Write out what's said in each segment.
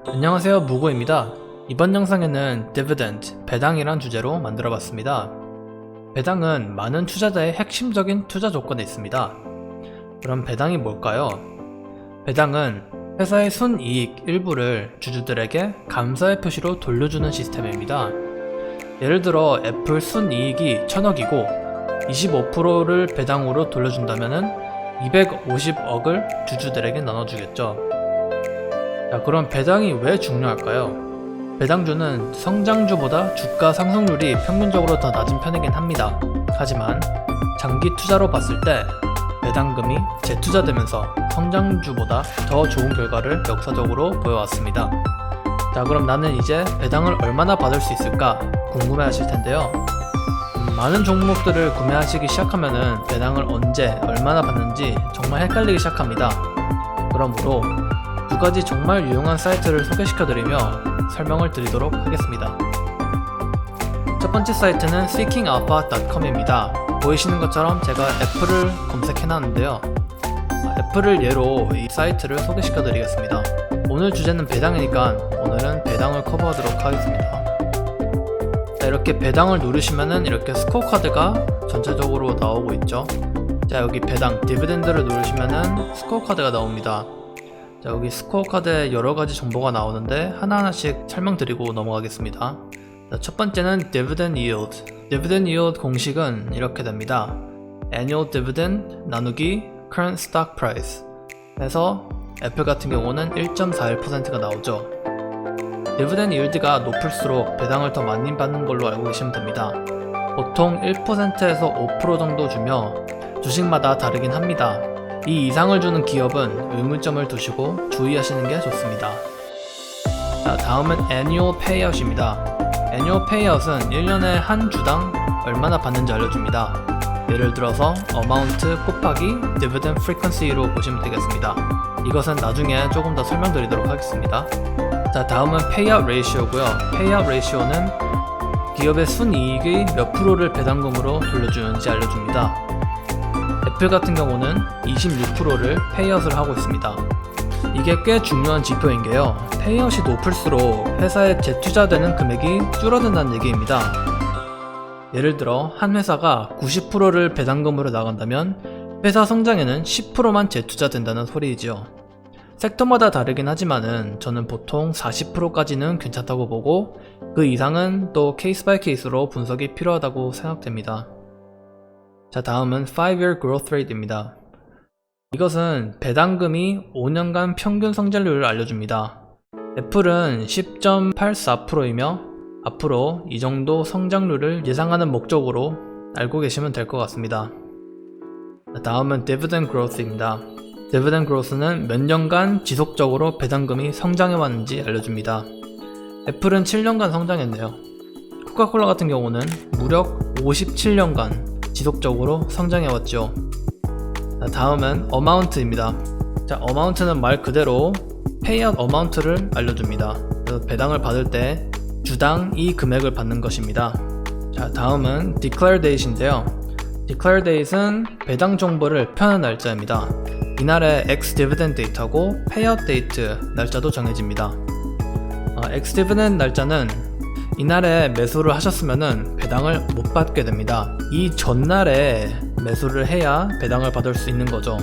안녕하세요, 무고입니다. 이번 영상에는 디비던드, 배당이란 주제로 만들어봤습니다. 배당은 많은 투자자의 핵심적인 투자 조건에 있습니다. 그럼 배당이 뭘까요? 배당은 회사의 순이익 일부를 주주들에게 감사의 표시로 돌려주는 시스템입니다. 예를 들어 애플 순이익이 1000억이고 25%를 배당으로 돌려준다면 250억을 주주들에게 나눠주겠죠. 자, 그럼 배당이 왜 중요할까요? 배당주는 성장주보다 주가 상승률이 평균적으로 더 낮은 편이긴 합니다. 하지만 장기 투자로 봤을 때 배당금이 재투자되면서 성장주보다 더 좋은 결과를 역사적으로 보여왔습니다. 자, 그럼 나는 이제 배당을 얼마나 받을 수 있을까 궁금해 하실 텐데요. 많은 종목들을 구매하시기 시작하면은 배당을 언제 얼마나 받는지 정말 헷갈리기 시작합니다. 그러므로 두 가지 정말 유용한 사이트를 소개시켜드리며 설명을 드리도록 하겠습니다. 첫 번째 사이트는 seekingalpha.com입니다. 보이시는 것처럼 제가 애플을 검색해놨는데요. 애플을 예로 이 사이트를 소개시켜드리겠습니다. 오늘 주제는 배당이니까 오늘은 배당을 커버하도록 하겠습니다. 자, 이렇게 배당을 누르시면은 이렇게 스코어 카드가 전체적으로 나오고 있죠. 자, 여기 배당, 디비덴드를 누르시면은 스코어 카드가 나옵니다. 자, 여기 스코어 카드에 여러가지 정보가 나오는데 하나하나씩 설명드리고 넘어가겠습니다. 자, 첫 번째는 Dividend Yield. Dividend Yield 공식은 이렇게 됩니다. Annual Dividend 나누기 Current Stock Price 해서 애플 같은 경우는 1.41%가 나오죠. Dividend Yield가 높을수록 배당을 더 많이 받는 걸로 알고 계시면 됩니다. 보통 1%에서 5% 정도 주며 주식마다 다르긴 합니다. 이 이상을 주는 기업은 의문점을 두시고 주의하시는 게 좋습니다. 자, 다음은 Annual Payout입니다. Annual Payout은 1년에 한 주당 얼마나 받는지 알려줍니다. 예를 들어서 Amount 곱하기 Dividend Frequency로 보시면 되겠습니다. 이것은 나중에 조금 더 설명드리도록 하겠습니다. 자, 다음은 Payout Ratio고요. Payout Ratio는 기업의 순이익의 몇 프로를 배당금으로 돌려주는지 알려줍니다. 애플 같은 경우는 26%를 페이아웃을 하고 있습니다. 이게 꽤 중요한 지표인 게요. 페이아웃이 높을수록 회사에 재투자되는 금액이 줄어든다는 얘기입니다. 예를 들어 한 회사가 90%를 배당금으로 나간다면 회사 성장에는 10%만 재투자된다는 소리이지요. 섹터마다 다르긴 하지만은 저는 보통 40%까지는 괜찮다고 보고 그 이상은 또 케이스 바이 케이스로 분석이 필요하다고 생각됩니다. 자, 다음은 5-year growth rate입니다. 이것은 배당금이 5년간 평균 성장률을 알려줍니다. 애플은 10.84%이며 앞으로 이 정도 성장률을 예상하는 목적으로 알고 계시면 될 것 같습니다. 자, 다음은 dividend growth입니다. dividend growth는 몇 년간 지속적으로 배당금이 성장해왔는지 알려줍니다. 애플은 7년간 성장했네요. 코카콜라 같은 경우는 무려 57년간 지속적으로 성장해왔죠. 자, 다음은 어마운트입니다. 자, 어마운트는 말 그대로 페이아웃 어마운트를 알려줍니다. 그래서 배당을 받을 때 주당 이 금액을 받는 것입니다. 자, 다음은 declare date인데요. declare date은 배당 정보를 표하는 날짜입니다. 이날의 ex dividend date하고 payout date 날짜도 정해집니다. ex dividend 날짜는 이날에 매수를 하셨으면은 배당을 못 받게 됩니다. 이 전날에 매수를 해야 배당을 받을 수 있는 거죠.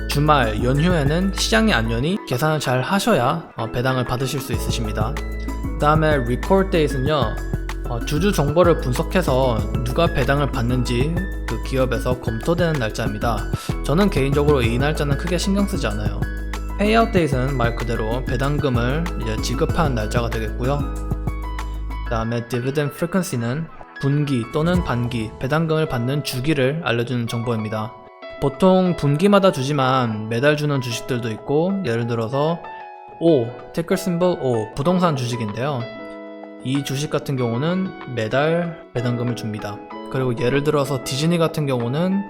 주말, 연휴에는 시장이 안 여니 계산을 잘 하셔야 배당을 받으실 수 있으십니다. 그 다음에 record date는요, 주주 정보를 분석해서 누가 배당을 받는지 그 기업에서 검토되는 날짜입니다. 저는 개인적으로 이 날짜는 크게 신경 쓰지 않아요. payout date는 말 그대로 배당금을 이제 지급하는 날짜가 되겠고요. 그 다음에 dividend frequency는 분기 또는 반기 배당금을 받는 주기를 알려주는 정보입니다. 보통 분기마다 주지만 매달 주는 주식들도 있고, 예를 들어서 O, ticker symbol O, 부동산 주식인데요. 이 주식 같은 경우는 매달 배당금을 줍니다. 그리고 예를 들어서 디즈니 같은 경우는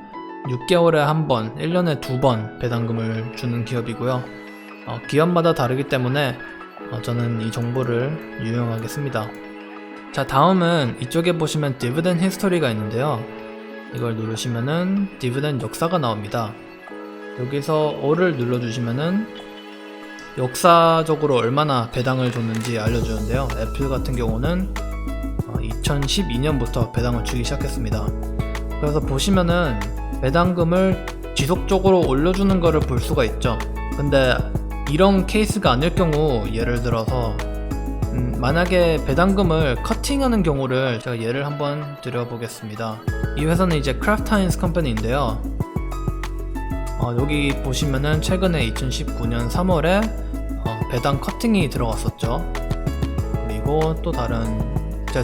6개월에 한 번, 1년에 2번 배당금을 주는 기업이고요. 기업마다 다르기 때문에 저는 이 정보를 유용하게 씁니다. 자, 다음은 이쪽에 보시면 디비덴드 히스토리가 있는데요. 이걸 누르시면은 디비덴드 역사가 나옵니다. 여기서 O를 눌러주시면은 역사적으로 얼마나 배당을 줬는지 알려주는데요. 애플 같은 경우는 2012년부터 배당을 주기 시작했습니다. 그래서 보시면은 배당금을 지속적으로 올려주는 거를 볼 수가 있죠. 근데 이런 케이스가 아닐 경우, 예를 들어서 만약에 배당금을 커팅하는 경우를 제가 예를 한번 드려보겠습니다. 이 회사는 이제 크래프트하인스 컴퍼니인데요. 여기 보시면은 최근에 2019년 3월에 배당 커팅이 들어갔었죠. 그리고 또 다른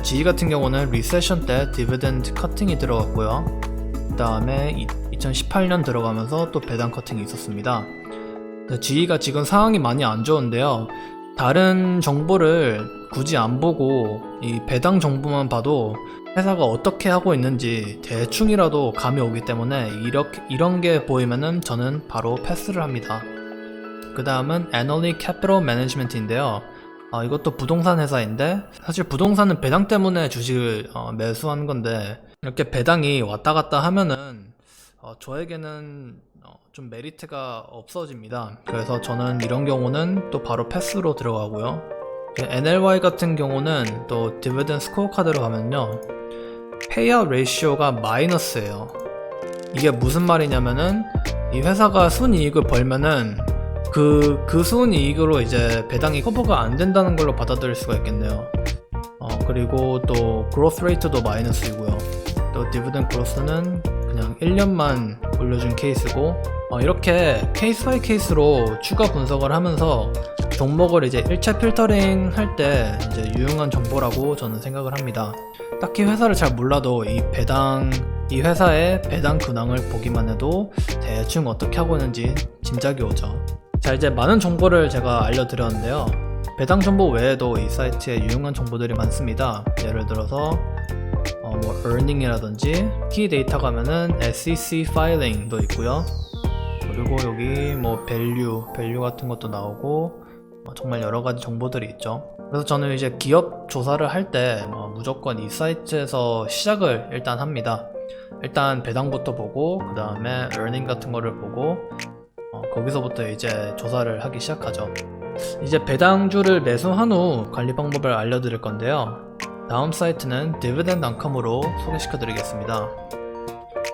GE 같은 경우는 리세션 때 디비던드 커팅이 들어갔고요. 그 다음에 2018년 들어가면서 또 배당 커팅이 있었습니다. GE가 지금 상황이 많이 안 좋은데요. 다른 정보를 굳이 안 보고 이 배당 정보만 봐도 회사가 어떻게 하고 있는지 대충이라도 감이 오기 때문에 이런 게 보이면은 저는 바로 패스를 합니다. 그 다음은 Annaly Capital Management인데요. 이것도 부동산 회사인데, 사실 부동산은 배당 때문에 주식을 매수하는 건데, 이렇게 배당이 왔다 갔다 하면은 저에게는 좀 메리트가 없어집니다. 그래서 저는 이런 경우는 또 바로 패스로 들어가고요. NLY 같은 경우는 또 디비던드 스코어 카드로 가면요, 페이아웃 레이시오가 마이너스예요. 이게 무슨 말이냐면은 이 회사가 순이익을 벌면은 그 순이익으로 이제 배당이 커버가 안 된다는 걸로 받아들일 수가 있겠네요. 그리고 또 그로스 레이트도 마이너스이고요. 또 디비던드 그로스는 그냥 1년만 올려준 케이스고, 이렇게 케이스 바이 케이스로 추가 분석을 하면서 종목을 이제 1차 필터링 할 때 이제 유용한 정보라고 저는 생각을 합니다. 딱히 회사를 잘 몰라도 이 회사의 배당 근황을 보기만 해도 대충 어떻게 하고 있는지 짐작이 오죠. 자, 이제 많은 정보를 제가 알려드렸는데요. 배당 정보 외에도 이 사이트에 유용한 정보들이 많습니다. 예를 들어서 earning이라든지 키 데이터 가면은 SEC filing도 있고요. 그리고 여기 value 같은 것도 나오고 정말 여러 가지 정보들이 있죠. 그래서 저는 이제 기업 조사를 할 때 무조건 이 사이트에서 시작을 일단 합니다. 일단 배당부터 보고 그 다음에 earning 같은 거를 보고 거기서부터 이제 조사를 하기 시작하죠. 이제 배당주를 매수한 후 관리 방법을 알려드릴 건데요. 다음 사이트는 dividend.com으로 소개시켜 드리겠습니다.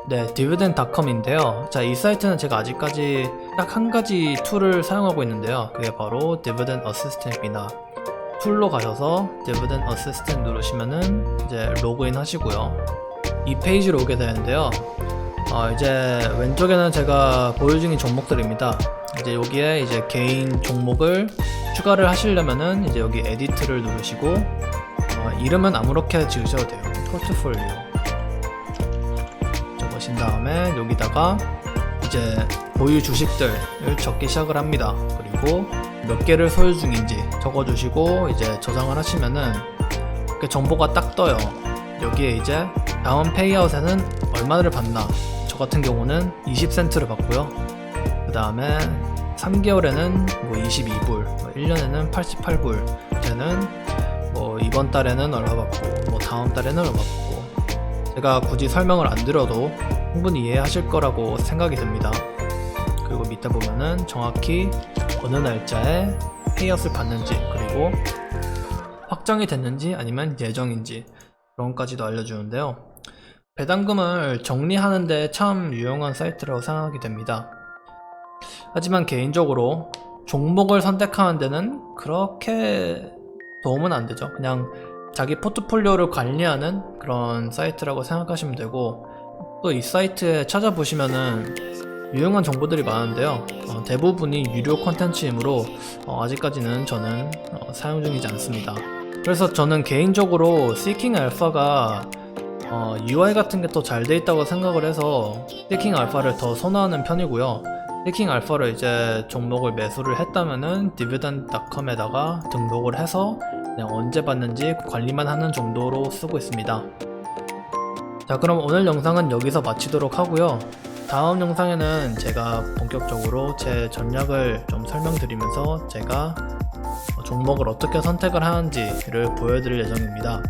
네, dividend.com인데요. 자, 이 사이트는 제가 아직까지 딱 한 가지 툴을 사용하고 있는데요. 그게 바로 dividend assistant입니다. 툴로 가셔서 dividend assistant 누르시면은 이제 로그인 하시고요. 이 페이지로 오게 되는데요. 이제 왼쪽에는 제가 보유 중인 종목들입니다. 이제 여기에 이제 개인 종목을 추가를 하시려면은 이제 여기 에디트를 누르시고 이름은 아무렇게 지으셔도 돼요. 포트폴리오 적으신 다음에 여기다가 이제 보유 주식들을 적기 시작을 합니다. 그리고 몇 개를 소유 중인지 적어주시고 이제 저장을 하시면은 그 정보가 딱 떠요. 여기에 이제 다음 페이아웃에는 얼마를 받나, 저 같은 경우는 20센트를 받고요. 그 다음에 3개월에는 22불, 1년에는 88불, 쟤는 이번 달에는 얼마 받고 다음 달에는 얼마 받고, 제가 굳이 설명을 안 드려도 충분히 이해하실 거라고 생각이 듭니다. 그리고 밑에 보면은 정확히 어느 날짜에 페이아웃을 받는지, 그리고 확정이 됐는지 아니면 예정인지 그런 것까지도 알려주는데요. 배당금을 정리하는데 참 유용한 사이트라고 생각이 됩니다. 하지만 개인적으로 종목을 선택하는 데는 그렇게 도움은 안 되죠. 그냥 자기 포트폴리오를 관리하는 그런 사이트라고 생각하시면 되고, 또 이 사이트에 찾아보시면은 유용한 정보들이 많은데요. 대부분이 유료 콘텐츠이므로 아직까지는 저는 사용 중이지 않습니다. 그래서 저는 개인적으로 Seeking Alpha가 UI 같은 게 더 잘 돼 있다고 생각을 해서 Seeking Alpha를 더 선호하는 편이고요. Seeking Alpha를 이제 종목을 매수를 했다면은 dividend.com에다가 등록을 해서 그냥 언제 받는지 관리만 하는 정도로 쓰고 있습니다. 자, 그럼 오늘 영상은 여기서 마치도록 하고요. 다음 영상에는 제가 본격적으로 제 전략을 좀 설명드리면서 제가 종목을 어떻게 선택을 하는지를 보여드릴 예정입니다.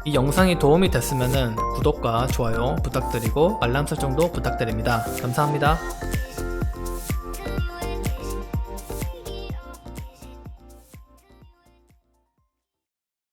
이 영상이 도움이 됐으면 구독과 좋아요 부탁드리고 알람 설정도 부탁드립니다. 감사합니다.